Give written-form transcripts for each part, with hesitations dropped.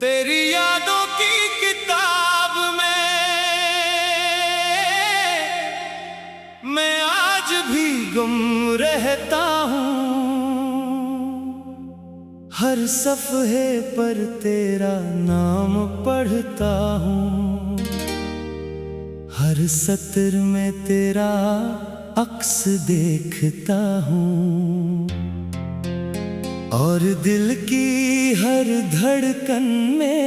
तेरी यादों की किताब में मैं आज भी गुम रहता हूँ। हर सफ़हे पर तेरा नाम पढ़ता हूँ, हर सत्र में तेरा अक्स देखता हूँ, और दिल की हर धड़कन में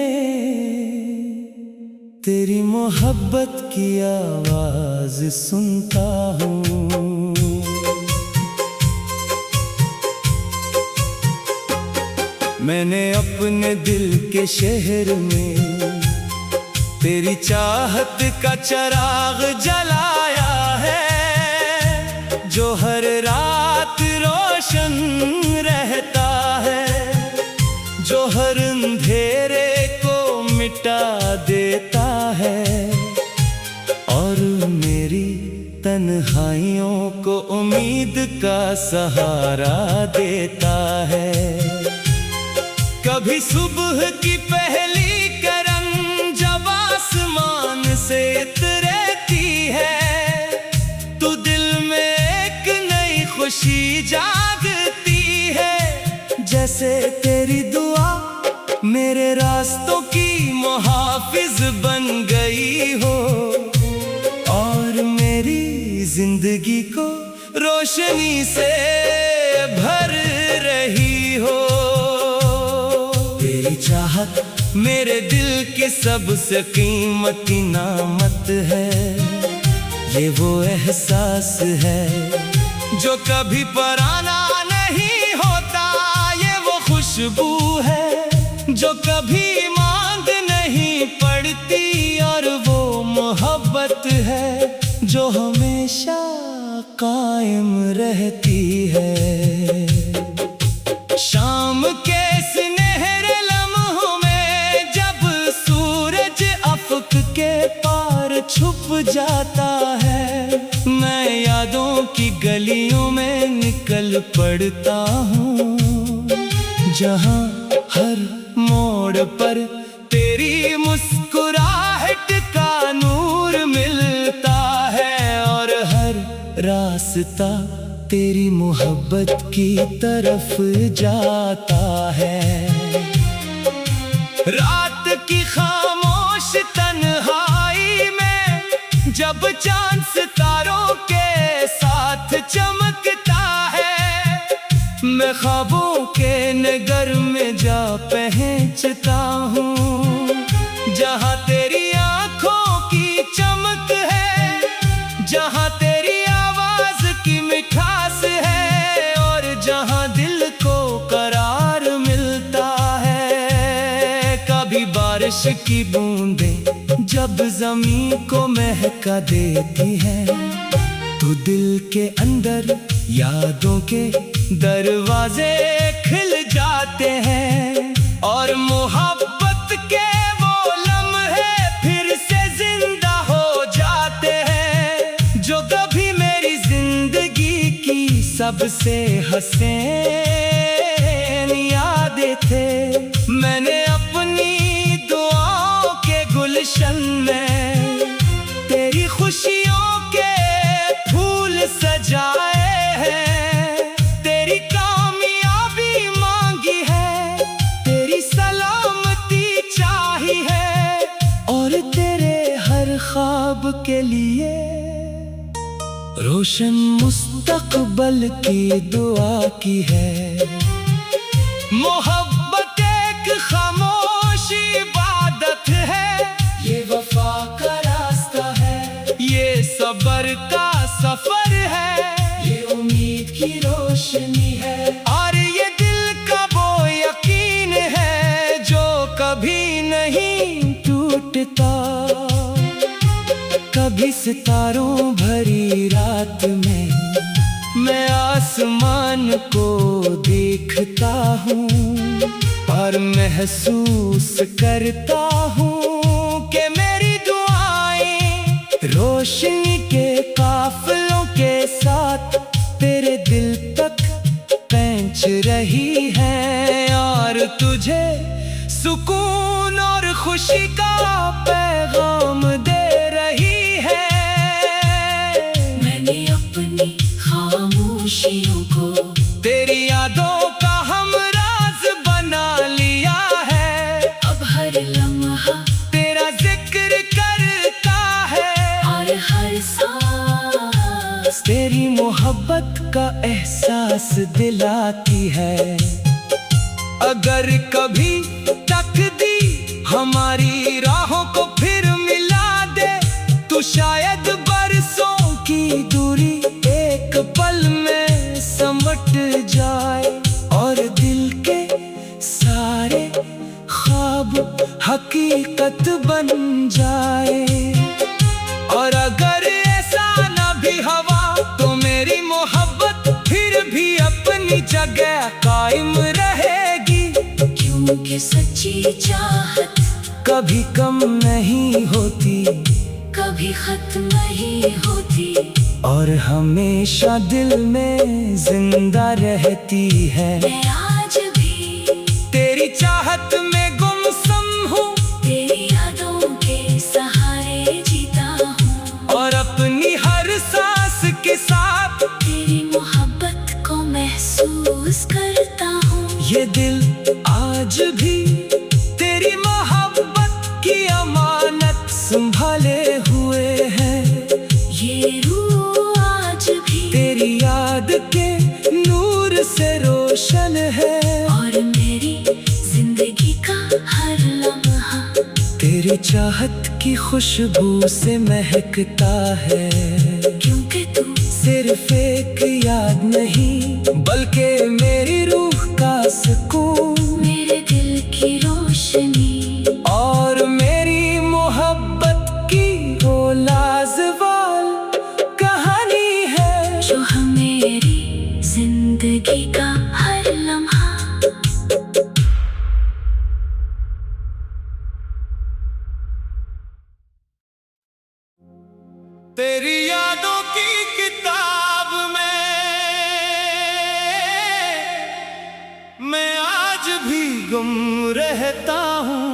तेरी मोहब्बत की आवाज सुनता हूँ। मैंने अपने दिल के शहर में तेरी चाहत का चिराग जलाया है, जो हर रात रोशन रहता है, जो हर अंधेरे को मिटा देता है, और मेरी तन्हाइयों को उम्मीद का सहारा देता है। कभी सुबह की पहली किरण जब आसमान से उतरती है, तो दिल में एक नई खुशी जागती है। जैसे तेरी दुआ मेरे रास्तों की मुहाफिज बन गई हो, और मेरी जिंदगी को रोशनी से भर रही हो। तेरी चाहत मेरे दिल की सबसे कीमती नामत है। ये वो एहसास है जो कभी पराना नहीं होता, ये वो खुशबू है जो कभी मांग नहीं पड़ती, और वो मोहब्बत है जो हमेशा कायम रहती है। शाम के सुनहरे लम्हों में जब सूरज अफक के पार छुप जाता है, मैं यादों की गलियों में निकल पड़ता हूँ, जहाँ हर मोड़ पर तेरी मुस्कुराहट का नूर मिलता है, और हर रास्ता तेरी मोहब्बत की तरफ जाता है। रात की खामोश तन्हाई में जब चांद सितारों के साथ चमकता है, मैं ख्वाबों के नगर में जा पहुंचता हूँ, जहाँ तेरी आंखों की चमक है, जहाँ तेरी आवाज की मिठास है, और जहाँ दिल को करार मिलता है। कभी बारिश की बूंदें जब जमीन को महका देती है, तो दिल के अंदर यादों के दरवाजे खुल जाते हैं, और मोहब्बत के वो लम्हे फिर से जिंदा हो जाते हैं, जो कभी मेरी जिंदगी की सबसे हसीन यादें थे। मैंने अपनी दुआओं के गुलशन में तेरी खुशियों के फूल सजाए हैं, तेरी कामयाबी मांगी है, तेरी सलामती चाही है, और तेरे हर ख्वाब के लिए रोशन मुस्तकबल की दुआ की है। मोहब्बत एक खामोश इबादत है, ये वफा का रास्ता है, ये सब्र का सफर है, ये उम्मीद की रोशनी है, और ये दिल का वो यकीन है जो कभी नहीं टूटता। कभी सितारों भरी रात में मैं आसमान को देखता हूँ, और महसूस करता हूँ कि मेरी दुआएं रोशनी के काफिलों के साथ तेरे दिल तक पहुंच रही हैं, और तुझे सुकून और खुशी का पैगाम दे रही है। मैंने अपनी खामोशियों को तेरी यादों का हमराज बना लिया है। अब हर लम्हा तेरा जिक्र करता है और हर सांस तेरी मोहब्बत का एहसास दिलाती है। अगर कभी तकदीर हमारी राहों को फिर मिला दे तो शायद बरसों की दूरी एक पल में समट जाए और दिल के सारे ख्वाब हकीकत बन जाए। और अगर ऐसा ना भी हवा तो मेरी मोहब्बत फिर भी अपनी जगह कायम रहेगी। क्योंकि सच्ची चाहत कभी कम नहीं होती, कभी खत्म नहीं होती और हमेशा दिल में जिंदा रहती है। मैं आज भी तेरी चाहत में गुमसुम हूँ, तेरी यादों के सहारे जीता हूँ और अपनी हर सांस के साथ तेरी मोहब्बत को महसूस करता हूँ। ये दिल आज भी तेरी मोहब्बत की अमानत संभाले हुए है। ये रूह आज भी तेरी याद के नूर से रोशन है और मेरी जिंदगी का हर लम्हा तेरी चाहत की खुशबू से महकता है। क्योंकि तू सिर्फ एक याद नहीं बल्कि मेरी रूह का सुकून, मेरे दिल की रोशनी और मेरी मोहब्बत की वो लाजवाब कहानी है जो मेरी जिंदगी का हर लम्हा तेरी यादों की किताब में मैं आज भी गुम रहता हूँ।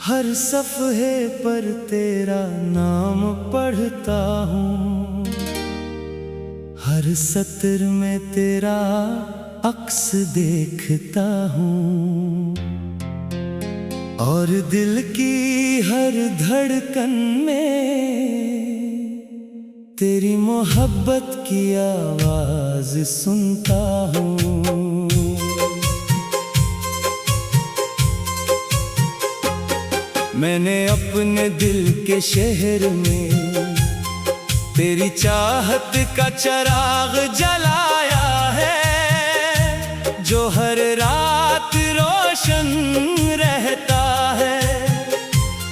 हर सफ़हे पर तेरा नाम पढ़ता हूँ, हर सत्र में तेरा अक्स देखता हूँ और दिल की हर धड़कन में तेरी मोहब्बत की आवाज सुनता हूँ। मैंने अपने दिल के शहर में तेरी चाहत का चिराग जलाया है, जो हर रात रोशन रहता है,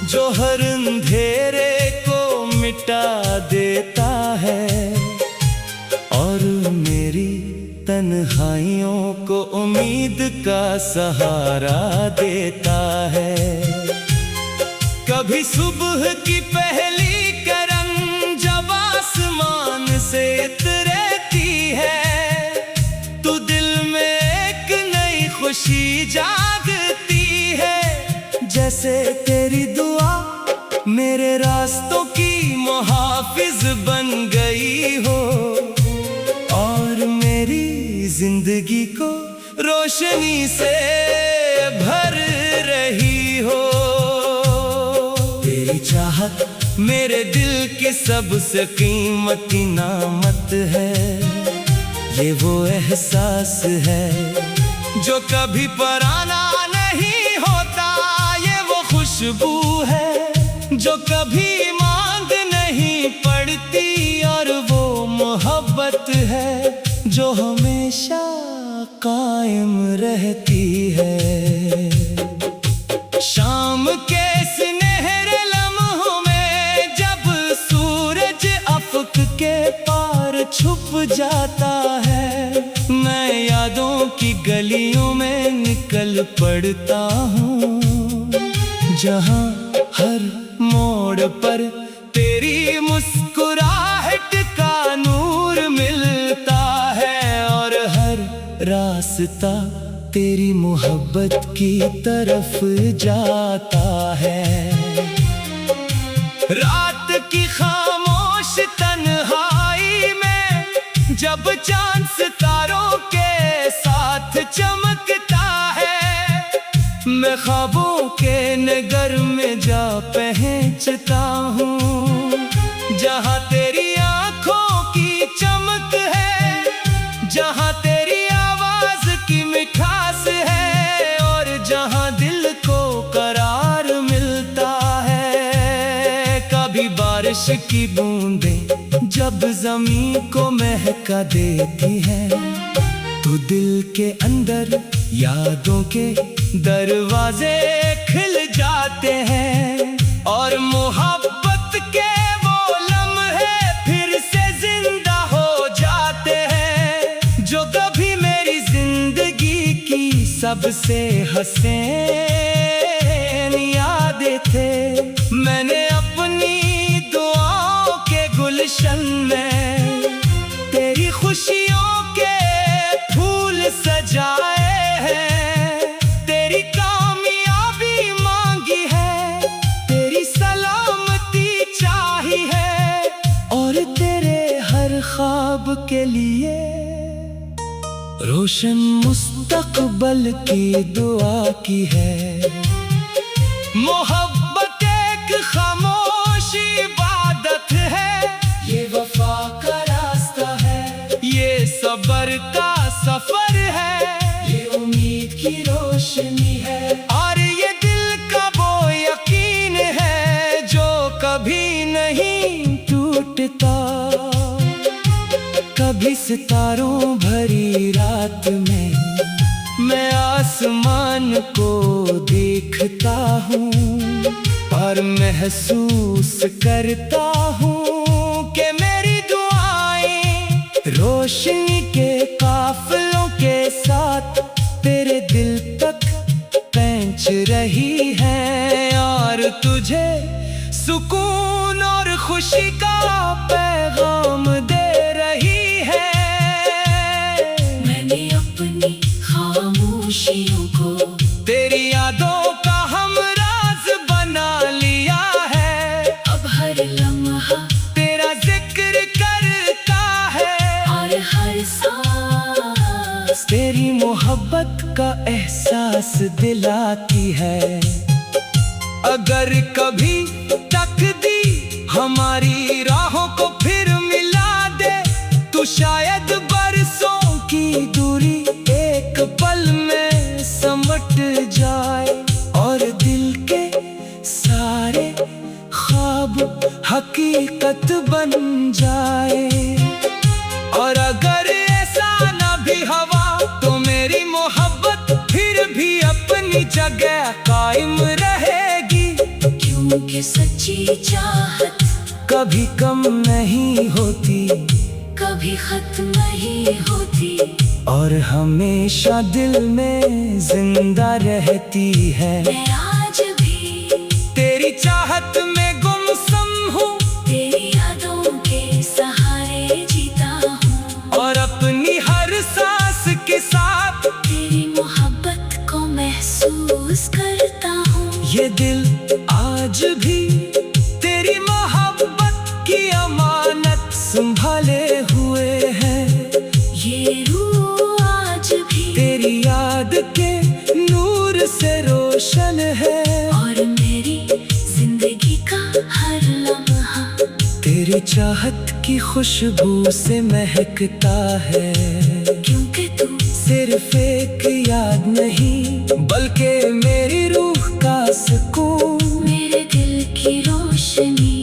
जो हर अंधेरे को मिटा देता है और मेरी तन्हाइयों को उम्मीद का सहारा देता है। कभी सुबह की पहली किरण जब आसमान से उतरती है तो दिल में एक नई खुशी जागती है। जैसे तेरी दुआ मेरे रास्तों की मुहाफिज बन गई हो और मेरी जिंदगी को रोशनी से भर रही हो। तेरी चाहत मेरे दिल की सबसे कीमती नामत है। ये वो एहसास है जो कभी पराना नहीं होता, ये वो खुशबू है जो कभी मांग नहीं पड़ती और वो मोहब्बत है जो हमेशा कायम रहती है। शाम के सुनहरे लम्हों में जब सूरज अफक के पार छुप जाता है, मैं यादों की गलियों में निकल पड़ता हूँ, जहाँ हर मोड़ पर तेरी मुस्कुराहट का नूर मिलता है और हर रास्ता तेरी मोहब्बत की तरफ जाता है। रात की खामोश तन्हाई में जब चांद सितारों के साथ चमकता है, मैं ख्वाबों के नगर में जा पहुंचता हूँ, जहाँ तेरी आंखों की चमक है, जहाँ तेरी आवाज की मिठास है, और जहाँ दिल को करार मिलता है। कभी बारिश की बूंदें जब जमीन को महका देती है, तो दिल के अंदर यादों के दरवाजे खुल जाते हैं, और मोहब्बत के वो लम्हे फिर से जिंदा हो जाते हैं, जो कभी मेरी जिंदगी की सबसे हसीन यादें थे। मैंने अपनी दुआओं के गुलशन में तेरी खुशियों के फूल सजाए हैं, तेरी कामयाबी मांगी है, तेरी सलामती चाही है, और तेरे हर ख्वाब के लिए रोशन मुस्तकबल की दुआ की है। मोहब्बत एक खामोश इबादत है, ये वफा का रास्ता है, ये सब्र का सफर है, ये उम्मीद की रोशनी है, और ये दिल का वो यकीन है जो कभी नहीं टूटता। कभी सितारों भरी रात में मैं आसमान को देखता हूँ, और महसूस करता हूँ कि मेरी दुआएं रोशनी के काफिलों के साथ तेरे दिल तक पहुंच रही हैं, और तुझे सुकून और खुशी का पैगाम दे रही है। मैंने अपनी खामोशियों को तेरी यादों का हमराज बना लिया है, अब हर लम्हा तेरा जिक्र करता है, और हर सांस तेरी मोहब्बत का एहसास दिलाती है। अगर कभी तकदीर हमारी राहों को फिर मिला दे, तो शायद बरसों की दूरी एक पल में समट जाए, और दिल के सारे ख्वाब हकीकत बन जाए। और अगर ऐसा ना भी हवा, तो मेरी मोहब्बत फिर भी अपनी जगह कायम रहेगी, क्योंकि सच्ची चाहत कभी कम नहीं होती, कभी खत्म नहीं होती, और हमेशा दिल में जिंदा रहती है। मैं आज भी तेरी चाहत में गुमसुम हूँ, तेरी यादों के सहारे जीता हूँ, और अपनी हर सांस के साथ तेरी मोहब्बत को महसूस करता हूँ। ये दिल आज भी तेरी मोहब्बत की अमानत संभाले हुए है, ये रूह आज भी तेरी याद के नूर से रोशन है, और मेरी जिंदगी का हर लम्हा तेरी चाहत की खुशबू से महकता है। क्योंकि तू सिर्फ एक याद नहीं, बल्कि मेरी रूह का सुकून, मेरे दिल की रोशनी,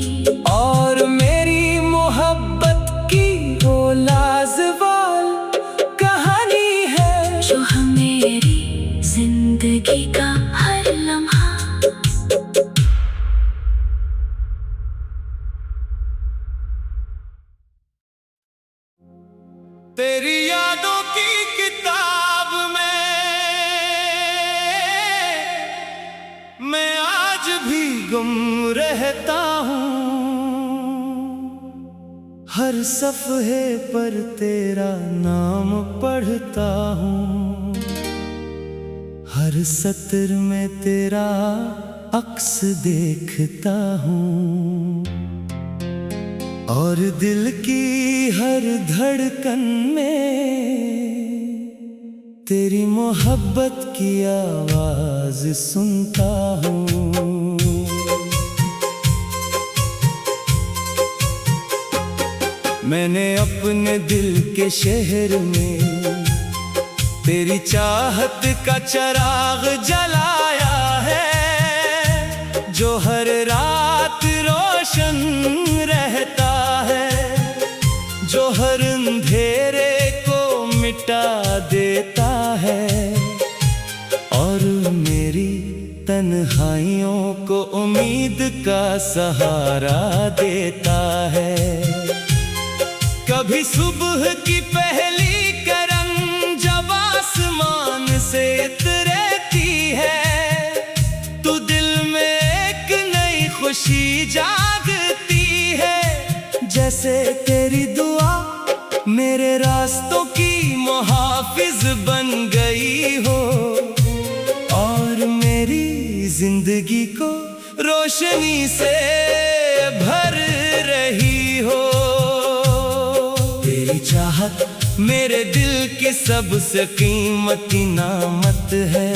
और मेरी मोहब्बत की वो लाजवाब कहानी है, जो मेरी जिंदगी का हर लम्हा तेरी यादों की किताब में मैं आज भी गुम रहता हूँ, हर सफ़हे पर तेरा नाम पढ़ता हूँ, हर सत्र में तेरा अक्स देखता हूँ, और दिल की हर धड़कन में तेरी मोहब्बत की आवाज सुनता हूँ। मैंने अपने दिल के शहर में तेरी चाहत का चिराग जलाया है, जो हर रात रोशन रहता है, जो हर अंधेरे को मिटा देता है, और मेरी तन्हाइयों को उम्मीद का सहारा देता है। कभी सुबह की पहली किरण जब आसमान से उतरती है, तो दिल में एक नई खुशी जागती है। जैसे तेरी दुआ मेरे रास्तों की मुहाफिज बन गई हो, और मेरी जिंदगी को रोशनी से भर रही हो। तेरी चाहत मेरे दिल की सबसे कीमती नामत है।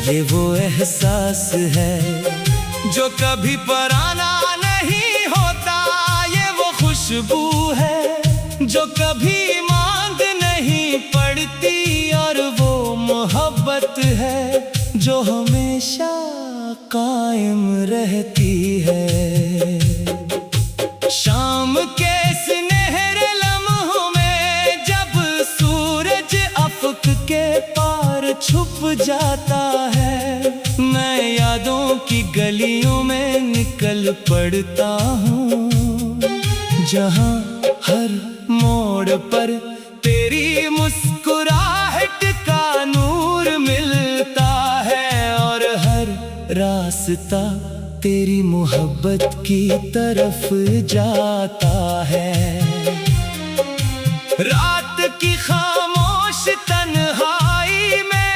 ये वो एहसास है जो कभी पराना नहीं होता, ये वो खुशबू है जो कभी मांग नहीं पड़ती, और वो मोहब्बत है जो हमेशा कायम रहती है। शाम के सुनहरे लम्हों में जब सूरज अफक के पार छुप जाता है, मैं यादों की गलियों में निकल पड़ता हूँ, जहाँ हर मोड़ पर तेरी मुस्कुराहट का नूर मिलता है, और हर रास्ता तेरी मोहब्बत की तरफ जाता है। रात की खामोश तन्हाई में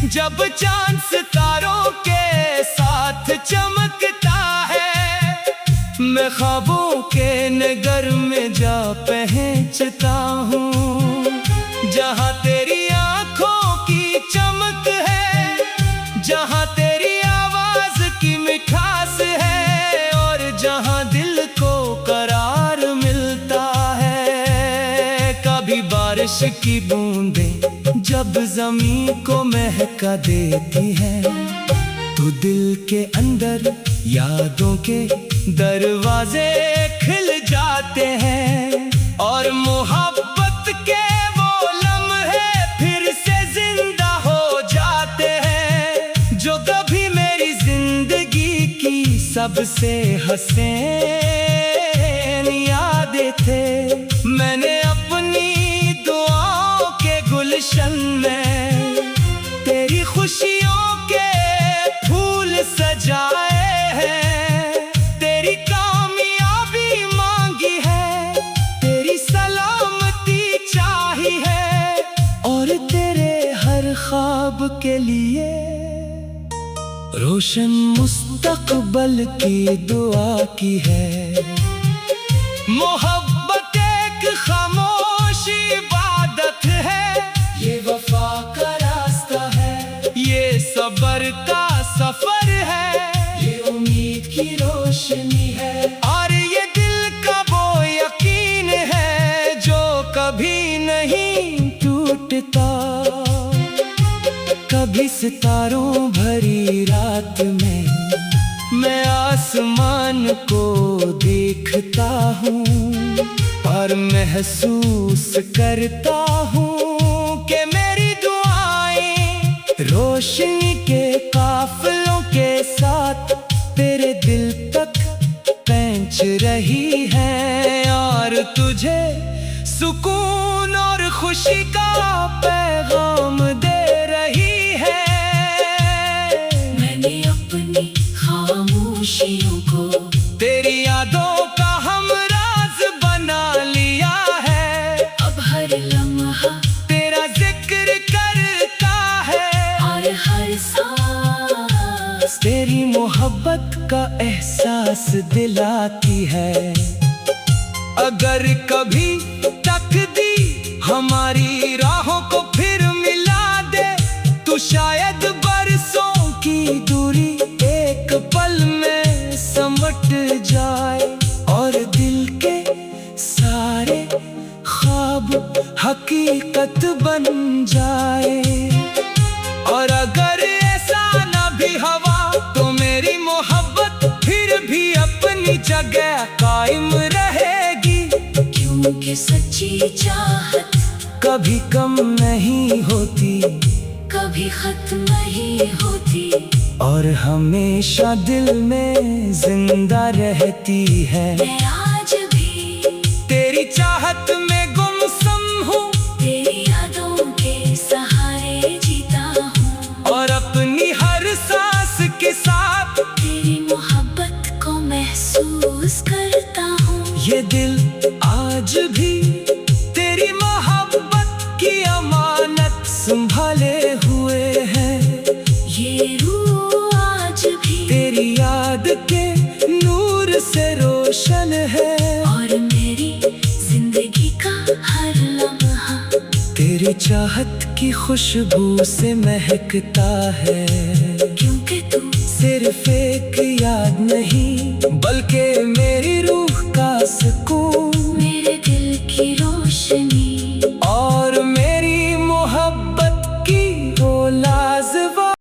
जब चांद सितारों के साथ चमकता है, मैं ख्वाबों के नगर में जा पहुंचता हूँ, जहाँ तेरी आंखों की चमक है, जहाँ तेरी आवाज की मिठास है, और जहाँ दिल को करार मिलता है। कभी बारिश की बूंदें जब जमीन को महका देती है, तो दिल के अंदर यादों के दरवाजे खिल जाते हैं, और मोहब्बत के वो लम्हे फिर से जिंदा हो जाते हैं, जो कभी मेरी जिंदगी की सबसे हसीन यादें थे। मैंने अपनी दुआओं के गुलशन में तेरी खुशियों के फूल सजाए हैं, तेरी कामयाबी मांगी है, तेरी सलामती चाही है, और तेरे हर ख्वाब के लिए रोशन मुस्तकबल की दुआ की है। मोहब्बत एक खामोश इबादत है, ये वफा का रास्ता है, ये सब्र का सफर है, ये उम्मीद की रोशनी है, और ये दिल का वो यकीन है जो कभी नहीं टूटता। कभी सितारों भरी रात में मैं आसमान को देखता हूँ, और महसूस करता हूँ कि मेरी दुआएं रोशनी के काफिलों के साथ तेरे दिल तक पहुंच रही हैं, और तुझे सुकून और खुशी का पैगाम दे रही है। मैंने अपनी खामोशियों को तेरी यादों का हमराज बना लिया है, अब हर लम्हा तेरा जिक्र करता है, और हर सांस तेरी मोहब्बत का एहसास दिलाती है। अगर कभी तकदीर हमारी राहों को फिर मिला दे, तो शायद बरसों की दूरी एक पल में समट जाए, और दिल के सारे ख्वाब हकीकत बन जाए। और अगर ऐसा न भी हवा, तो मेरी मोहब्बत फिर भी अपनी जगह कायम रहेगी। क्योंकि सच्ची चाहत कभी कम नहीं होती, कभी खत्म नहीं होती, और हमेशा दिल में जिंदा रहती है। मैं आज भी तेरी चाहत में गुमसुम हूँ, तेरी यादों के सहारे जीता हूँ, और अपनी हर सांस के साथ तेरी मोहब्बत को महसूस करता हूँ। ये दिल आज भी तेरी मोहब्बत की अमानत संभाले हुए है। ये रूह आज भी तेरी याद के नूर से रोशन है, और मेरी जिंदगी का हर लम्हा तेरी चाहत की खुशबू से महकता है। क्योंकि तू सिर्फ एक याद नहीं, बल्कि मेरी रूह का सुकून